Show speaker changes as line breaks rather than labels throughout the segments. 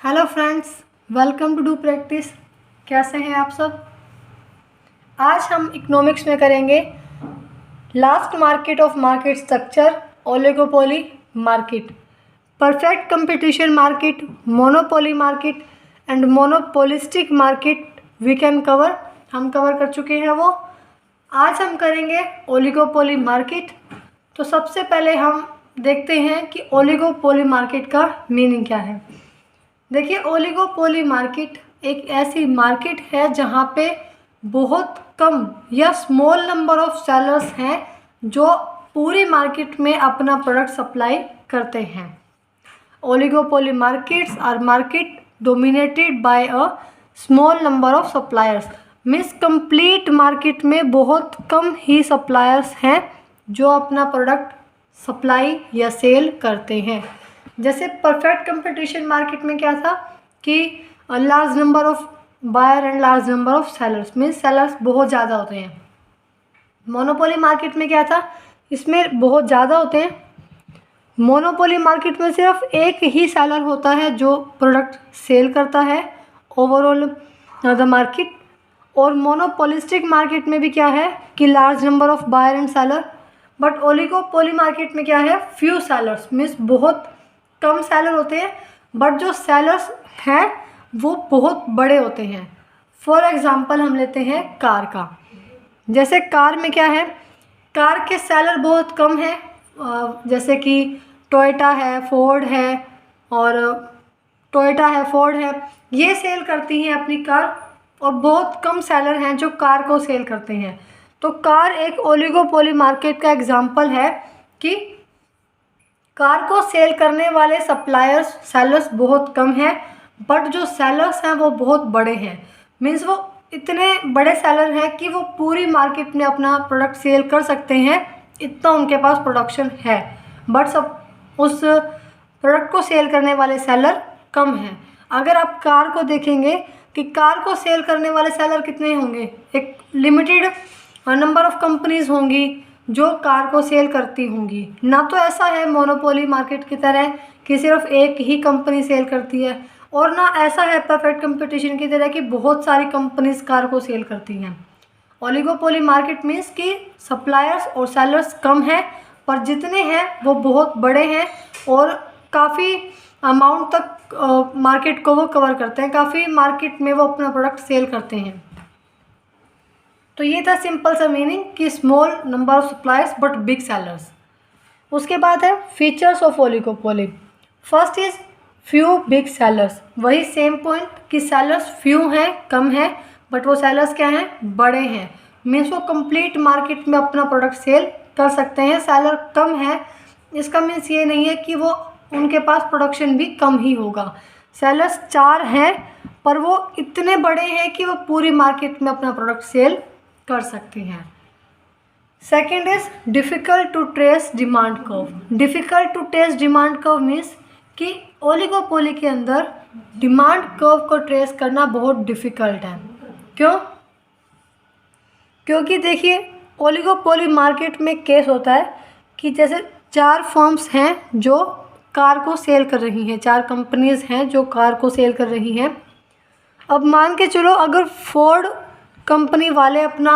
Hello friends, welcome to do practice. कैसे हैं आप सब। आज हम इकोनॉमिक्स में करेंगे last market of market structure, oligopoly market, perfect competition market, monopoly market and monopolistic market we can cover. हम कवर कर चुके हैं वो। आज हम करेंगे ओलिगोपोली मार्केट। तो सबसे पहले हम देखते हैं कि ओलिगोपोली मार्केट का मीनिंग क्या है। देखिए, ओलिगोपोली मार्केट एक ऐसी मार्केट है जहाँ पे बहुत कम या स्मॉल नंबर ऑफ सेलर्स हैं जो पूरी मार्केट में अपना प्रोडक्ट सप्लाई करते हैं। Oligopoly markets are market dominated by a small number of suppliers. Means complete market में बहुत कम ही सप्लायर्स हैं जो अपना प्रोडक्ट सप्लाई या सेल करते हैं। जैसे परफेक्ट कंपटीशन मार्केट में क्या था कि large number of buyer and large number of sellers, means sellers बहुत ज़्यादा होते हैं। मोनोपोली मार्केट में क्या था, इसमें बहुत ज़्यादा होते हैं। मोनोपोली मार्केट में सिर्फ एक ही सेलर होता है जो प्रोडक्ट सेल करता है ओवरऑल द मार्केट। और मोनोपोलिस्टिक मार्केट में भी क्या है कि large number of buyer and seller. But oligopoly market में क्या है, फ्यू सेलर्स, मीन्स बहुत कम सेलर होते हैं, बट जो सेलर्स हैं वो बहुत बड़े होते हैं। फॉर एग्ज़ाम्पल हम लेते हैं कार का। जैसे कार में क्या है, कार के सेलर बहुत कम हैं। जैसे कि टोयोटा है, फोर्ड है, और टोयोटा है, फोर्ड है, ये सेल करती हैं अपनी कार, और बहुत कम सेलर हैं जो कार को सेल करते हैं। तो कार एक ओलिगोपोली मार्केट का एग्जाम्पल है कि कार को सेल करने वाले सप्लायर्स, सेलर्स बहुत कम हैं, बट जो सेलर्स हैं वो बहुत बड़े हैं। मीन्स वो इतने बड़े सेलर हैं कि वो पूरी मार्केट में अपना प्रोडक्ट सेल कर सकते हैं, इतना उनके पास प्रोडक्शन है। बट सब उस प्रोडक्ट को सेल करने वाले सेलर कम हैं। अगर आप कार को देखेंगे कि कार को सेल करने वाले सेलर कितने होंगे, एक लिमिटेड नंबर ऑफ कंपनीज होंगी जो कार को सेल करती होंगी। ना तो ऐसा है मोनोपोली मार्केट की तरह कि सिर्फ एक ही कंपनी सेल करती है, और ना ऐसा है परफेक्ट कंपटीशन की तरह कि बहुत सारी कंपनीज कार को सेल करती हैं। ओलिगोपोली मार्केट मीन्स कि सप्लायर्स और सेलर्स कम हैं, पर जितने हैं वो बहुत बड़े हैं और काफ़ी अमाउंट तक मार्केट को वो कवर करते हैं, काफ़ी मार्केट में वो अपना प्रोडक्ट सेल करते हैं। तो ये था सिंपल सा मीनिंग कि small number of suppliers but big sellers. उसके बाद है features of oligopoly. First is few big sellers. वही सेम पॉइंट कि सेलर्स फ्यू हैं, कम हैं, बट वो सेलर्स क्या हैं, बड़े हैं। मीन्स वो कंप्लीट मार्केट में अपना प्रोडक्ट सेल कर सकते हैं। सेलर कम है, इसका मीन्स ये नहीं है कि वो उनके पास प्रोडक्शन भी कम ही होगा। सेलर्स 4 हैं, पर वो इतने बड़े हैं कि वो पूरी मार्केट में अपना प्रोडक्ट सेल कर सकते हैं। Second is difficult to trace demand curve. Difficult to trace demand curve means कि ओलिगोपोली के अंदर डिमांड कर्व को ट्रेस करना बहुत डिफ़िकल्ट है। क्यों? क्योंकि देखिए, ओलिगोपोली मार्केट में केस होता है कि जैसे 4 फर्म्स हैं जो कार को सेल कर रही हैं, 4 कंपनीज़ हैं जो कार को सेल कर रही हैं। अब मान के चलो, अगर फोर्ड कंपनी वाले अपना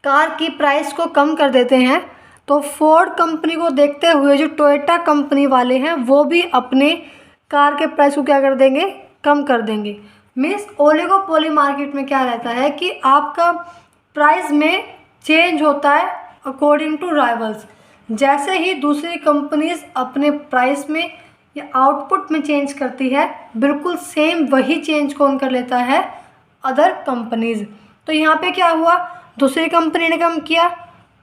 कार की प्राइस को कम कर देते हैं, तो फोर्ड कंपनी को देखते हुए जो टोयोटा कंपनी वाले हैं वो भी अपने कार के प्राइस को क्या कर देंगे, कम कर देंगे। मीन्स ओलिगोपोली मार्केट में क्या रहता है कि आपका प्राइस में चेंज होता है अकॉर्डिंग टू राइवल्स। जैसे ही दूसरी कंपनीज अपने प्राइस में या आउटपुट में चेंज करती है, बिल्कुल सेम वही चेंज कौन कर लेता है, अदर कंपनीज। तो यहाँ पे क्या हुआ, दूसरी कंपनी ने कम किया,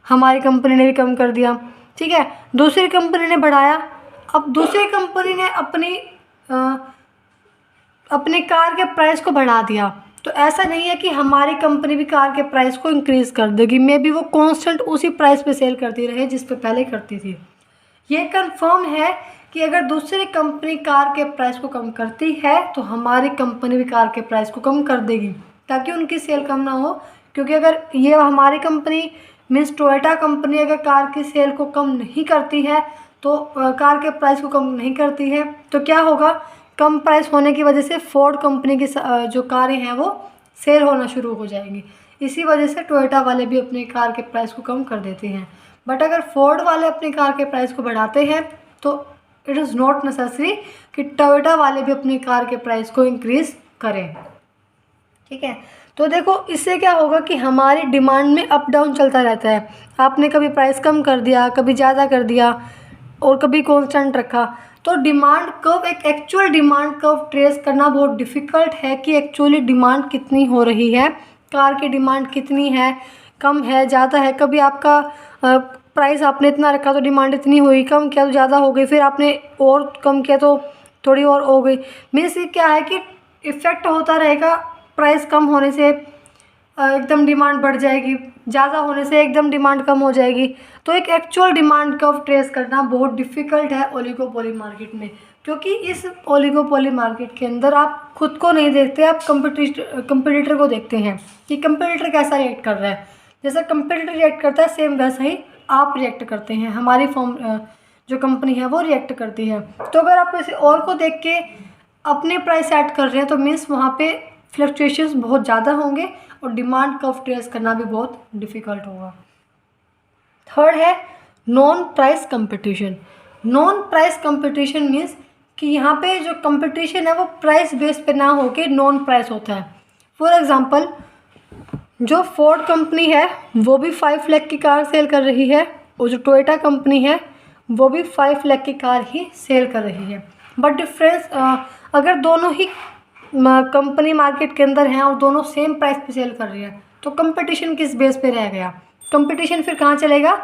हमारी कंपनी ने भी कम कर दिया, ठीक है। दूसरी कंपनी ने बढ़ाया, अब दूसरी कंपनी ने अपनी कार के प्राइस को बढ़ा दिया। तो ऐसा नहीं है कि हमारी कंपनी भी कार के प्राइस को इंक्रीज़ कर देगी, मे बी वो कांस्टेंट उसी प्राइस पे सेल करती रहे जिस पे पहले करती थी। ये कंफर्म है कि अगर दूसरी कंपनी कार के प्राइस को कम करती है तो हमारी कंपनी भी कार के प्राइस को कम कर देगी, ताकि उनकी सेल कम ना हो। क्योंकि अगर ये हमारी कंपनी मीन्स टोयोटा कंपनी अगर कार की सेल को कम नहीं करती है तो कार के प्राइस को कम नहीं करती है। तो क्या होगा, कम प्राइस होने की वजह से फोर्ड कंपनी की जो कारें हैं वो सेल होना शुरू हो जाएंगी। इसी वजह से टोयोटा वाले भी अपनी कार के प्राइस को कम कर देते हैं। बट अगर फोर्ड वाले अपनी कार के प्राइस को बढ़ाते हैं तो इट इज़ नॉट नेसेसरी कि टोयोटा वाले भी अपनी कार के प्राइस को इंक्रीज़ करें। ठीक है, तो देखो इससे क्या होगा कि हमारी डिमांड में अप डाउन चलता रहता है। आपने कभी प्राइस कम कर दिया, कभी ज़्यादा कर दिया और कभी कांस्टेंट रखा। तो डिमांड कर्व, एक एक्चुअल डिमांड कर्व ट्रेस करना बहुत डिफ़िकल्ट है कि एक्चुअली डिमांड कितनी हो रही है, कार की डिमांड कितनी है, कम है, ज़्यादा है। कभी आपका प्राइस आपने इतना रखा तो डिमांड इतनी हुई, कम किया तो ज़्यादा हो गई, फिर आपने और कम किया तो थोड़ी और हो गई। मीन्स ये क्या है कि इफ़ेक्ट होता रहेगा, प्राइस कम होने से एकदम डिमांड बढ़ जाएगी, ज़्यादा होने से एकदम डिमांड कम हो जाएगी। तो एक एक्चुअल डिमांड कर्व ट्रेस करना बहुत डिफ़िकल्ट है ओलिगोपोली मार्केट में, क्योंकि इस ओलिगोपोली मार्केट के अंदर आप खुद को नहीं देखते, आप कंपटीटर को देखते हैं कि कंपटीटर कैसा रिएक्ट कर रहा है। जैसा कंपटीटर रिएक्ट करता है सेम वैसा ही आप रिएक्ट करते हैं, हमारी फॉर्म जो कंपनी है वो रिएक्ट करती है। तो अगर आप किसी और को देख के अपने प्राइस सेट कर रहे हैं तो मीन्स वहाँ पे फ्लक्चुएशंस बहुत ज़्यादा होंगे और डिमांड कर्व ट्रेस करना भी बहुत डिफ़िकल्ट होगा। थर्ड है non price competition. Non price competition means कि यहाँ पे जो कंपटीशन है वो प्राइस बेस पे ना होके नॉन प्राइस होता है। फॉर एग्ज़ाम्पल, जो फोर्ड कंपनी है वो भी 5 लाख की कार सेल कर रही है और जो टोयोटा कंपनी है वो भी 5 लाख की कार ही सेल कर रही है। बट डिफरेंस, अगर दोनों ही कंपनी मार्केट के अंदर हैं और दोनों सेम प्राइस पे सेल कर रही है तो कंपटीशन किस बेस पे रह गया? कंपटीशन फिर कहाँ चलेगा?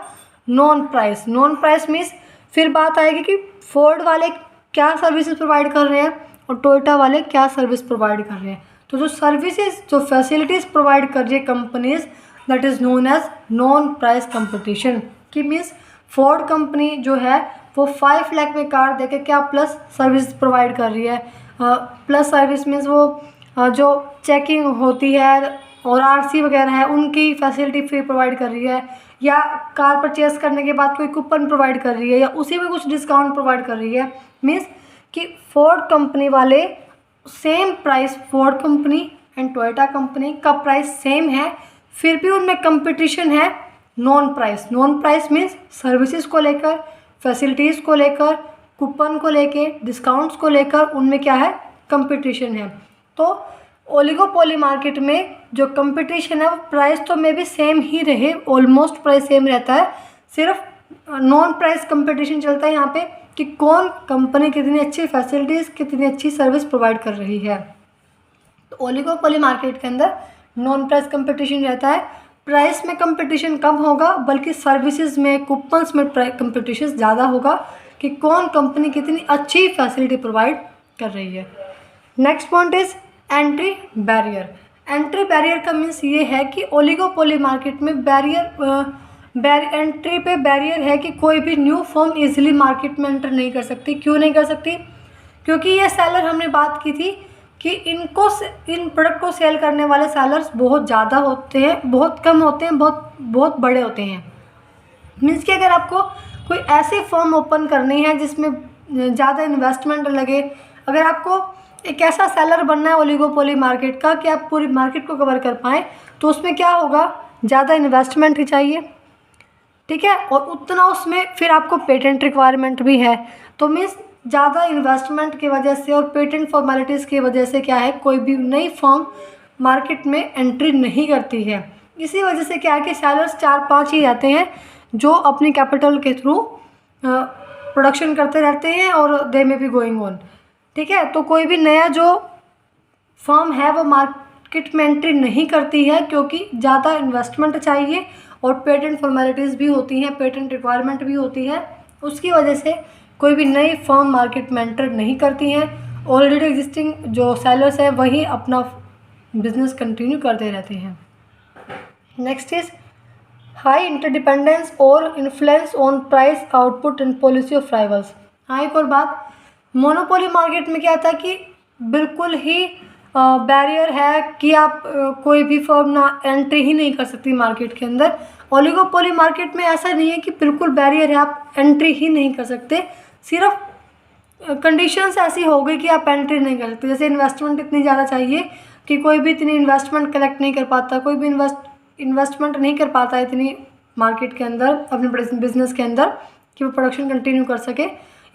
Non price. Non price means फिर बात आएगी कि फोर्ड वाले क्या सर्विसेज प्रोवाइड कर रहे हैं और टोयोटा वाले क्या सर्विस प्रोवाइड कर रहे हैं। तो जो सर्विसेज, जो फैसिलिटीज़ प्रोवाइड कर रही है companies, that is known as non price competition. कि मीन्स फोर्ड कंपनी जो है वो 5 लाख में कार देके क्या प्लस सर्विस प्रोवाइड कर रही है। प्लस सर्विस मीन्स वो जो चेकिंग होती है और आरसी वगैरह है उनकी फैसिलिटी फ्री प्रोवाइड कर रही है, या कार परचेस करने के बाद कोई कूपन प्रोवाइड कर रही है, या उसी में कुछ डिस्काउंट प्रोवाइड कर रही है। मीन्स कि फोर्ड कंपनी वाले same price, Ford company and Toyota company का प्राइस सेम है, फिर भी उनमें कंपटीशन है non price. Non price means services को लेकर, फैसिलिटीज़ को लेकर, कूपन को लेके, डिस्काउंट्स को लेकर उनमें क्या है? कंपटीशन है। तो ओलिगोपोली मार्केट में जो कंपटीशन है वो प्राइस तो में भी सेम ही रहे, ऑलमोस्ट प्राइस सेम रहता है, सिर्फ नॉन प्राइस कंपटीशन चलता है यहाँ पे कि कौन कंपनी कितनी अच्छी फैसिलिटीज़, कितनी अच्छी सर्विस प्रोवाइड कर रही है। तो ओलिगोपोली मार्केट के अंदर नॉन प्राइस कंपटीशन रहता है। प्राइस में कंपटीशन कम होगा बल्कि सर्विसेज में, कूपन्स में कंपटीशन ज़्यादा होगा कि कौन कंपनी कितनी अच्छी फैसिलिटी प्रोवाइड कर रही है। Next point is entry barrier. Entry barrier का मीन्स ये है कि ओलिगोपोली मार्केट में एंट्री पे बैरियर है कि कोई भी न्यू फर्म इजीली मार्केट में एंटर नहीं कर सकती। क्यों नहीं कर सकती? क्योंकि ये सेलर, हमने बात की थी कि इन प्रोडक्ट को सेल करने वाले सेलर्स बहुत ज़्यादा होते हैं, बहुत कम होते हैं, बहुत बड़े होते हैं। मीन्स कि अगर आपको कोई ऐसी फर्म ओपन करनी है जिसमें ज़्यादा इन्वेस्टमेंट लगे, अगर आपको एक ऐसा सेलर बनना है ओलिगोपोली मार्केट का कि आप पूरी मार्केट को कवर कर पाएँ, तो उसमें क्या होगा? ज़्यादा इन्वेस्टमेंट ही चाहिए, ठीक है, और उतना उसमें फिर आपको पेटेंट रिक्वायरमेंट भी है। तो मीन्स ज़्यादा इन्वेस्टमेंट की वजह से और पेटेंट फॉर्मेलिटीज़ की वजह से क्या है, कोई भी नई फर्म मार्केट में एंट्री नहीं करती है। इसी वजह से क्या है कि सेलर्स 4-5 ही रहते हैं जो अपनी कैपिटल के थ्रू प्रोडक्शन करते रहते हैं और दे में भी गोइंग ऑन, ठीक है। तो कोई भी नया जो फर्म है वो मार्केट में एंट्री नहीं करती है क्योंकि ज़्यादा इन्वेस्टमेंट चाहिए और पेटेंट फॉर्मेलिटीज़ भी होती हैं, पेटेंट रिक्वायरमेंट भी होती है। उसकी वजह से कोई भी नई फर्म मार्केट में एंटर नहीं करती हैं। ऑलरेडी एग्जिस्टिंग जो सेलर्स हैं वही अपना बिजनेस कंटिन्यू करते रहते हैं। नेक्स्ट इज हाई इंटरडिपेंडेंस और influence on price, output and policy of rivals. हाँ, एक और बात, मोनोपोली मार्केट में क्या था कि बिल्कुल ही बैरियर है कि आप कोई भी फर्म ना एंट्री ही नहीं कर सकती मार्केट के अंदर। ओलिगोपोली मार्केट में ऐसा नहीं है कि बिल्कुल बैरियर है, आप एंट्री ही नहीं कर सकते, सिर्फ कंडीशंस ऐसी हो गई कि आप एंट्री नहीं कर सकते। जैसे इन्वेस्टमेंट इतनी ज़्यादा चाहिए कि कोई भी इतनी इन्वेस्टमेंट कलेक्ट नहीं कर पाता, कोई भी इन्वेस्टमेंट नहीं कर पाता इतनी मार्केट के अंदर, अपने बिजनेस के अंदर, कि वो प्रोडक्शन कंटिन्यू कर सके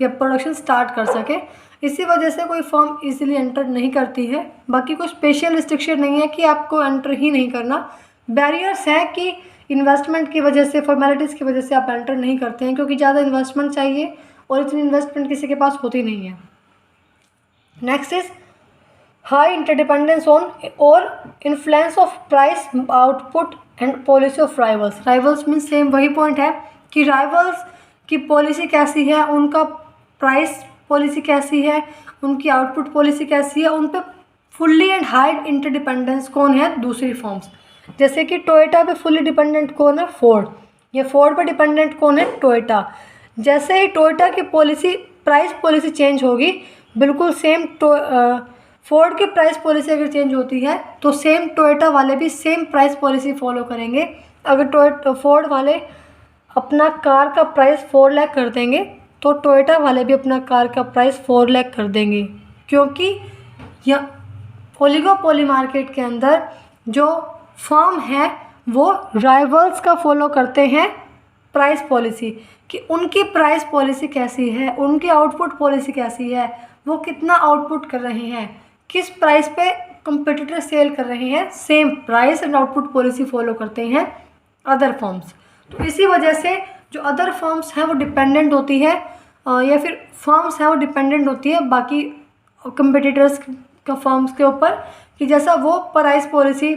या प्रोडक्शन स्टार्ट कर सके। इसी वजह से कोई फर्म इजीली एंटर नहीं करती है। बाकी कोई स्पेशल रिस्ट्रिक्शन नहीं है कि आपको एंटर ही नहीं करना। बैरियर्स है कि इन्वेस्टमेंट की वजह से, फॉर्मेलिटीज़ की वजह से आप एंटर नहीं करते हैं, क्योंकि ज़्यादा इन्वेस्टमेंट चाहिए और इतनी इन्वेस्टमेंट किसी के पास होती नहीं है। Next is high interdependence on और influence of price, output and policy of rivals. Rivals means same वही पॉइंट है कि राइवल्स की पॉलिसी कैसी है, उनका प्राइस पॉलिसी कैसी है, उनकी आउटपुट पॉलिसी कैसी है, उन पर फुल्ली एंड हाई इंटरडिपेंडेंस कौन है, दूसरी फर्म्स। जैसे कि टोयोटा पे फुल्ली डिपेंडेंट कौन है, फोर्ड। ये फोर्ड पे डिपेंडेंट कौन है, टोयोटा। जैसे ही टोयोटा की पॉलिसी, प्राइस पॉलिसी चेंज होगी, बिल्कुल सेम फोर्ड की प्राइस पॉलिसी अगर चेंज होती है तो सेम टोयोटा वाले भी सेम प्राइस पॉलिसी फॉलो करेंगे। अगर फोर्ड वाले अपना कार का प्राइस 4 लाख कर देंगे तो टोयोटा वाले भी अपना कार का प्राइस 4 लाख कर देंगे, क्योंकि यह ओलिगोपोली मार्केट के अंदर जो फर्म है वो राइवल्स का फॉलो करते हैं प्राइस पॉलिसी, कि उनकी प्राइस पॉलिसी कैसी है, उनकी आउटपुट पॉलिसी कैसी है, वो कितना आउटपुट कर रहे हैं, किस प्राइस पे कंपटीटर सेल कर रहे हैं। Same price and output policy follow करते हैं अदर फर्म्स। तो इसी वजह से जो अदर फर्म्स हैं वो डिपेंडेंट होती है, या फिर फर्म्स हैं वो डिपेंडेंट होती है बाकी कंपटीटर्स का फर्म्स के ऊपर, कि जैसा वो प्राइस पॉलिसी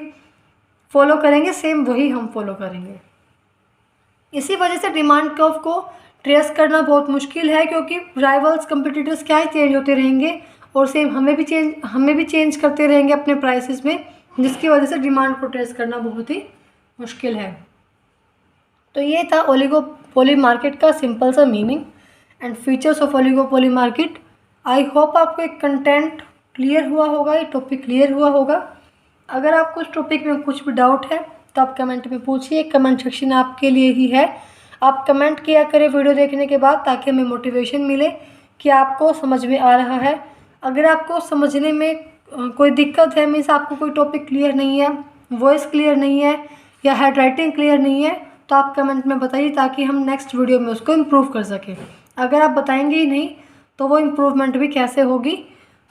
फॉलो करेंगे सेम वही हम फॉलो करेंगे। इसी वजह से डिमांड कर्व को ट्रेस करना बहुत मुश्किल है, क्योंकि राइवल्स कंपटीटर्स क्या है चेंज होते रहेंगे और सेम हमें भी चेंज करते रहेंगे अपने प्राइसेस में, जिसकी वजह से डिमांड को ट्रेस करना बहुत ही मुश्किल है। तो ये था ओलिगोपोली मार्केट का सिंपल सा meaning and features of oligopoly market. I hope आपको एक कंटेंट क्लियर हुआ होगा, ये टॉपिक क्लियर हुआ होगा। अगर आपको इस टॉपिक में कुछ भी डाउट है तो आप कमेंट में पूछिए, कमेंट सेक्शन आपके लिए ही है। आप कमेंट किया करें वीडियो देखने के बाद, ताकि हमें मोटिवेशन मिले कि आपको समझ में आ रहा है। अगर आपको समझने में कोई दिक्कत है, मीन्स आपको कोई टॉपिक क्लियर नहीं है, वॉइस क्लियर नहीं है या हैंड राइटिंग क्लियर नहीं है, तो आप कमेंट में बताइए, ताकि हम नेक्स्ट वीडियो में उसको इम्प्रूव कर सकें। अगर आप बताएंगे ही नहीं तो वो इम्प्रूवमेंट भी कैसे होगी,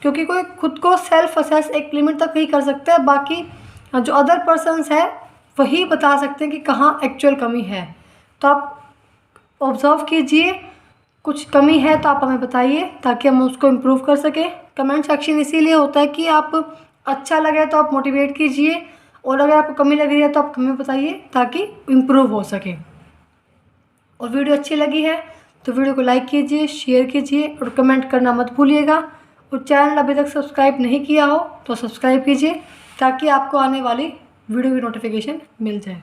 क्योंकि कोई खुद को सेल्फ असेस एक लिमिट तक ही कर सकता है, बाकी जो अदर पर्सन्स है वही बता सकते हैं कि कहाँ एक्चुअल कमी है। तो आप ऑब्जर्व कीजिए, कुछ कमी है तो आप हमें बताइए, ताकि हम उसको इम्प्रूव कर सकें। कमेंट सेक्शन इसीलिए होता है कि आप अच्छा लगे तो आप मोटिवेट कीजिए, और अगर आपको कमी लग रही है तो आप हमें बताइए, ताकि इम्प्रूव हो सके। और वीडियो अच्छी लगी है तो वीडियो को लाइक कीजिए, शेयर कीजिए और कमेंट करना मत भूलिएगा। और चैनल अभी तक सब्सक्राइब नहीं किया हो तो सब्सक्राइब कीजिए, ताकि आपको आने वाली वीडियो की नोटिफिकेशन मिल जाए।